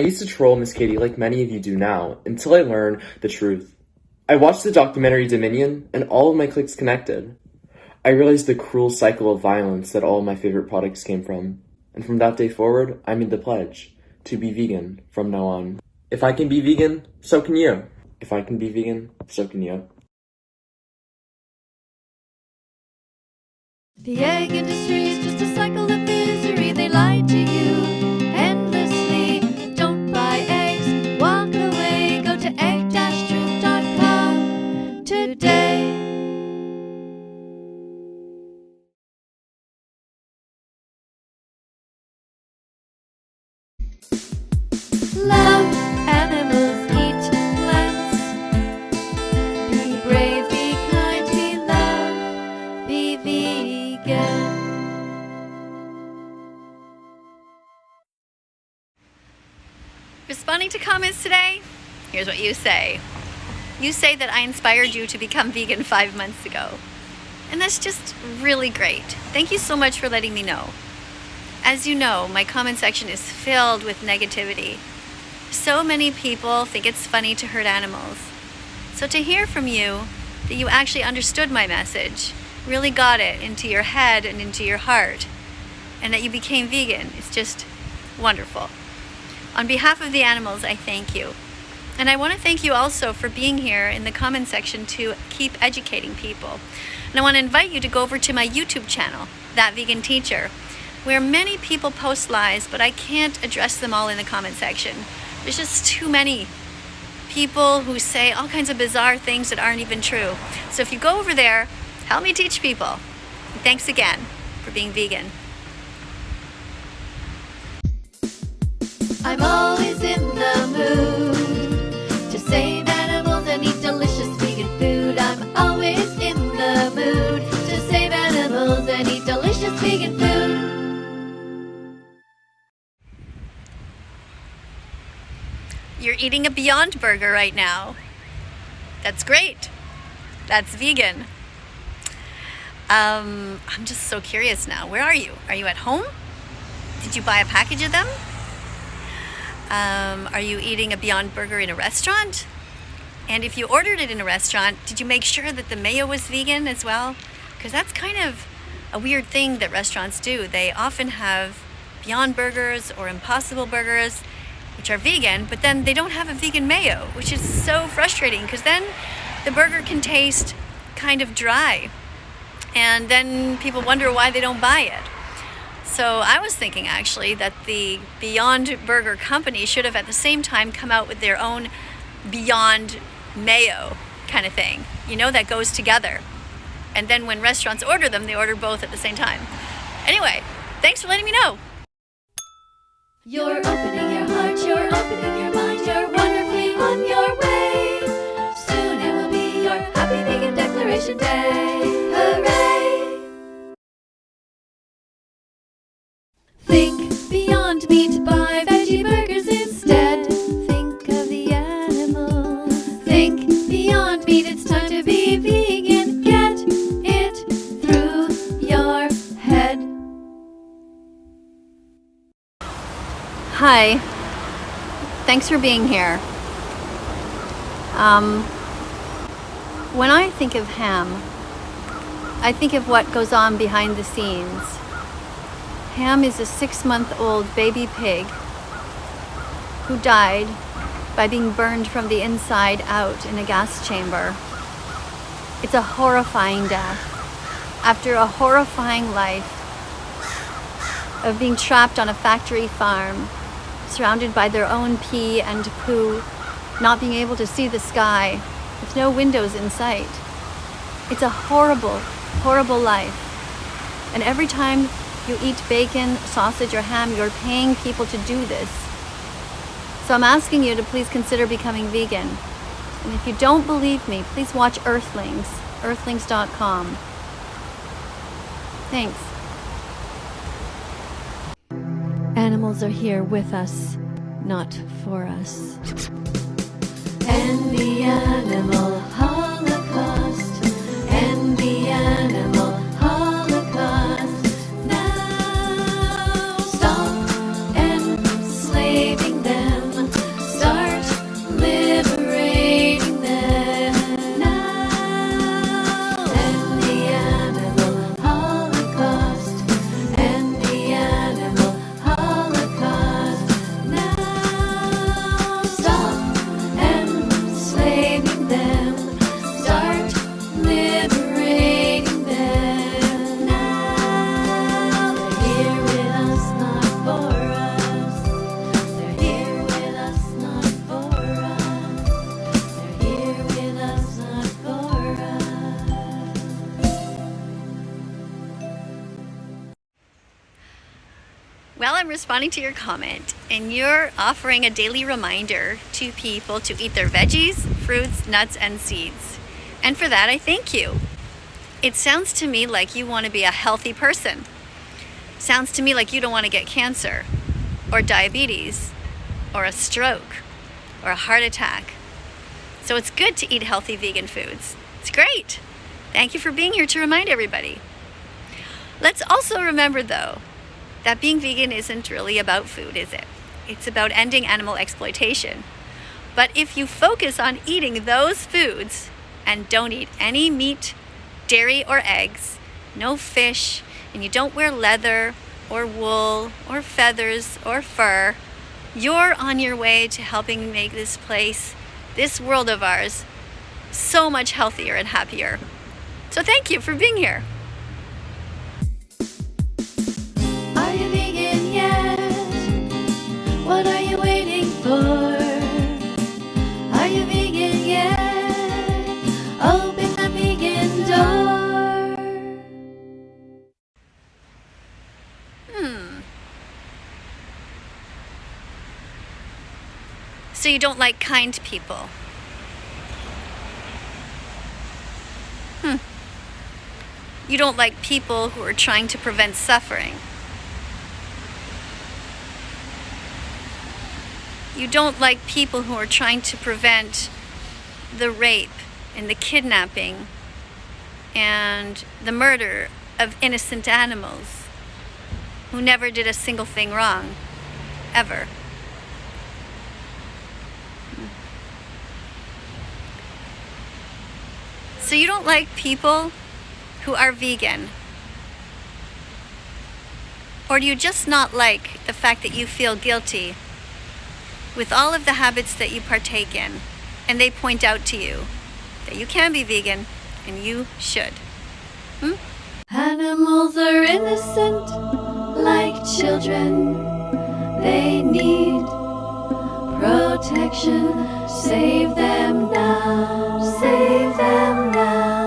I used to troll Miss Katie like many of you do now, until I learned the truth. I watched the documentary Dominion, and all of my clicks connected. I realized the cruel cycle of violence that all of my favorite products came from. And from that day forward, I made the pledge to be vegan from now on. If I can be vegan, so can you. If I can be vegan, so can you. The egg industry is just a cycle of misery. They lie to you endlessly. Don't buy eggs, walk away. Go to egg-truth.com today. Love animals, eat plants. Be brave, be kind, be love, be vegan. Responding to comments today, here's what you say. You say that I inspired you to become vegan 5 months ago. And that's just really great. Thank you so much for letting me know. As you know, my comment section is filled with negativity. So many people think it's funny to hurt animals. So to hear from you that you actually understood my message, really got it into your head and into your heart, and that you became vegan, is just wonderful. On behalf of the animals, I thank you. And I want to thank you also for being here in the comment section to keep educating people. And I want to invite you to go over to my YouTube channel, That Vegan Teacher, where many people post lies, but I can't address them all in the comment section. There's just too many people who say all kinds of bizarre things that aren't even true. So if you go over there, help me teach people. And thanks again for being vegan. I'm always in the mood to save animals and eat delicious vegan food. I'm always in the mood to save animals and eat delicious vegan food. You're eating a Beyond Burger right now. That's great. That's vegan. I'm just so curious now. Where are you? Are you at home? Did you buy a package of them? Are you eating a Beyond Burger in a restaurant? And if you ordered it in a restaurant, did you make sure that the mayo was vegan as well? Because that's kind of a weird thing that restaurants do. They often have Beyond Burgers or Impossible Burgers, which are vegan, but then they don't have a vegan mayo, which is so frustrating because then the burger can taste kind of dry. And then people wonder why they don't buy it. So I was thinking actually that the Beyond Burger company should have at the same time come out with their own Beyond Mayo kind of thing, you know, that goes together. And then when restaurants order them, they order both at the same time. Anyway, thanks for letting me know. You're opening your heart, you're opening your mind, you're wonderfully on your way. Soon it will be your Happy Vegan Declaration Day. Hooray! Think beyond meat, buy veggie burgers instead. Think of the animals. Think beyond meat, it's time to be vegan. Get it through your head. Hi, thanks for being here. When I think of ham, I think of what goes on behind the scenes. Ham is a 6-month-old baby pig who died by being burned from the inside out in a gas chamber. It's a horrifying death after a horrifying life of being trapped on a factory farm, surrounded by their own pee and poo, not being able to see the sky, with no windows in sight. It's a horrible, horrible life. And every time you eat bacon, sausage, or ham, you're paying people to do this. So I'm asking you to please consider becoming vegan. And if you don't believe me, please watch Earthlings, earthlings.com. Thanks. Animals are here with us, not for us. End the animal holocaust. End the animal holocaust. Now stop enslaving them. responding to your comment, and you're offering a daily reminder to people to eat their veggies, fruits, nuts, and seeds. And for that, I thank you. It sounds to me like you want to be a healthy person. Sounds to me like you don't want to get cancer, or diabetes, or a stroke, or a heart attack. So it's good to eat healthy vegan foods. It's great. Thank you for being here to remind everybody. Let's also remember, though, that being vegan isn't really about food, is it? It's about ending animal exploitation. But if you focus on eating those foods and don't eat any meat, dairy, or eggs, no fish, and you don't wear leather or wool or feathers or fur, you're on your way to helping make this place, this world of ours, so much healthier and happier. So thank you for being here. Are you vegan yet? What are you waiting for? Are you vegan yet? Open the vegan door. So you don't like kind people? You don't like people who are trying to prevent suffering? You don't like people who are trying to prevent the rape and the kidnapping and the murder of innocent animals who never did a single thing wrong, ever. So you don't like people who are vegan? Or do you just not like the fact that you feel guilty with all of the habits that you partake in, and they point out to you that you can be vegan and you should? Animals are innocent, like children. They need protection. Save them now, save them now.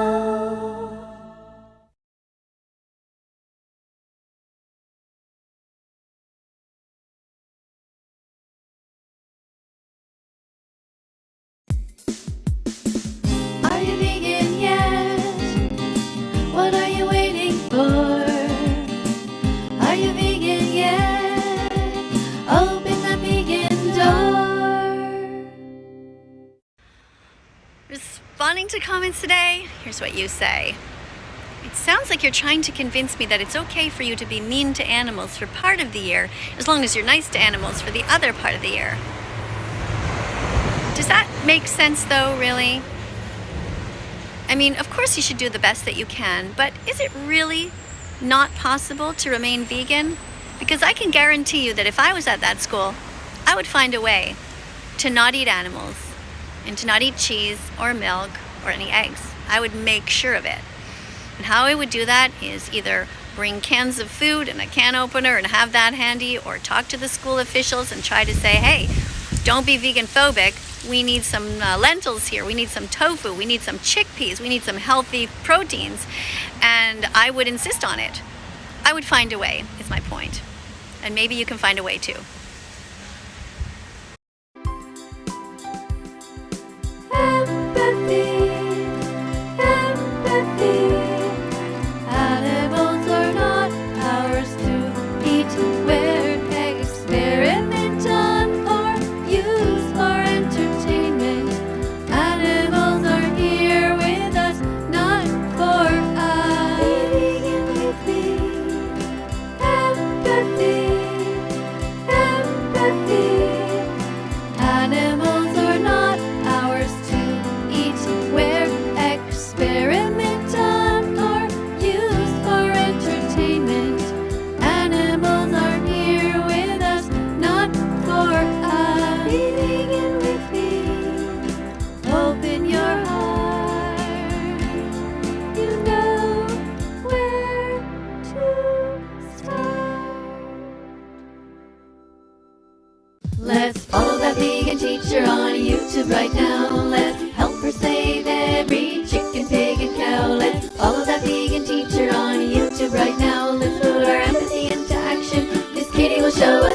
Are you vegan yet? What are you waiting for? Are you vegan yet? Open the vegan door. Responding to comments today, here's what you say. It sounds like you're trying to convince me that it's okay for you to be mean to animals for part of the year, as long as you're nice to animals for the other part of the year. Does that make sense, though, really? I mean, of course you should do the best that you can, but is it really not possible to remain vegan? Because I can guarantee you that if I was at that school, I would find a way to not eat animals and to not eat cheese or milk or any eggs. I would make sure of it. And how I would do that is either bring cans of food and a can opener and have that handy, or talk to the school officials and try to say, hey, don't be vegan phobic. We need some lentils here. We need some tofu. We need some chickpeas. We need some healthy proteins. And I would insist on it. I would find a way, is my point. And maybe you can find a way too. Empathy, empathy. Animals are not ours to eat. We're experiment on or use for entertainment. Animals are here with us, not for us. Vegan with me. Empathy, empathy. Animals are not ours to eat. We're experiment on or use for entertainment. Animals are here with us, not for us. Be vegan with me. Open your heart. You know where to start. Let's follow that vegan teacher on YouTube right now. Let's help her save every chicken, pig, and cow. Let's follow that vegan teacher on YouTube right now. Let's put our empathy into action. Miss Katie will show